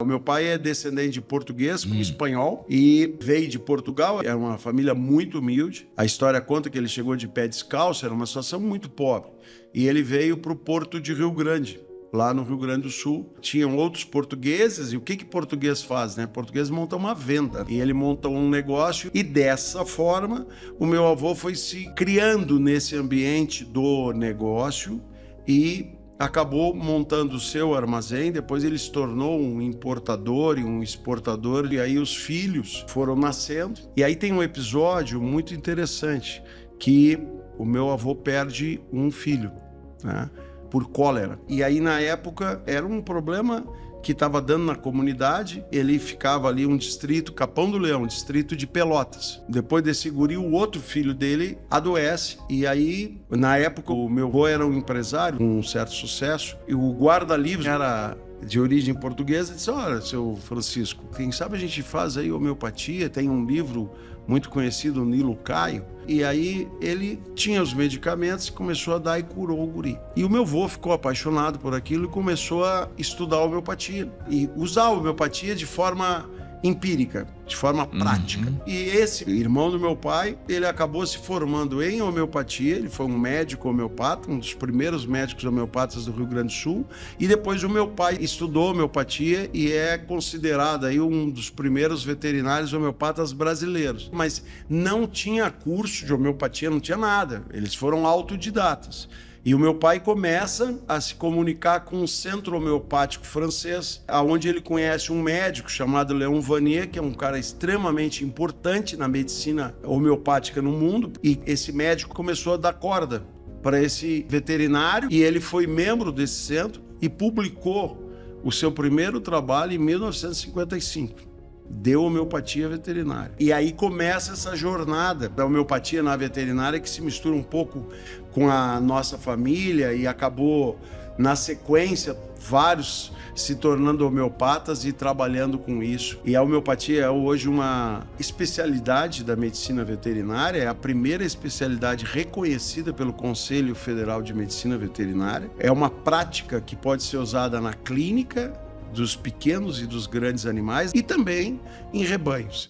O meu pai é descendente de português com espanhol e veio de Portugal. Era uma família muito humilde. A história conta que ele chegou de pé descalço, era uma situação muito pobre. E ele veio para o Porto de Rio Grande, lá no Rio Grande do Sul. Tinham outros portugueses, e o que português faz, né? Português monta uma venda, e ele monta um negócio, e dessa forma o meu avô foi se criando nesse ambiente do negócio e acabou montando o seu armazém. Depois ele se tornou um importador e um exportador, e aí os filhos foram nascendo. E aí tem um episódio muito interessante, que o meu avô perde um filho, né, por cólera. E aí na época era um problema que estava dando na comunidade. Ele ficava ali um distrito, Capão do Leão, distrito de Pelotas. Depois desse guri, o outro filho dele adoece. E aí, na época, o meu avô era um empresário com um certo sucesso, e o guarda-livros era de origem portuguesa. Disse: olha, seu Francisco, quem sabe a gente faz aí homeopatia, tem um livro muito conhecido, Nilo Caio. E aí ele tinha os medicamentos e começou a dar e curou o guri. E o meu avô ficou apaixonado por aquilo e começou a estudar a homeopatia e usar a homeopatia de forma empírica, de forma prática. E esse irmão do meu pai, ele acabou se formando em homeopatia. Ele foi um médico homeopata, um dos primeiros médicos homeopatas do Rio Grande do Sul. E depois o meu pai estudou homeopatia e é considerado aí um dos primeiros veterinários homeopatas brasileiros. Mas não tinha curso de homeopatia, não tinha nada. Eles foram autodidatas. E o meu pai começa a se comunicar com um centro homeopático francês, onde ele conhece um médico chamado Léon Vanier, que é um cara extremamente importante na medicina homeopática no mundo. E esse médico começou a dar corda para esse veterinário, e ele foi membro desse centro e publicou o seu primeiro trabalho em 1955. Deu homeopatia veterinária. E aí começa essa jornada da homeopatia na veterinária, que se mistura um pouco com a nossa família, e acabou, na sequência, vários se tornando homeopatas e trabalhando com isso. E a homeopatia é hoje uma especialidade da medicina veterinária, é a primeira especialidade reconhecida pelo Conselho Federal de Medicina Veterinária. É uma prática que pode ser usada na clínica dos pequenos e dos grandes animais, e também em rebanhos.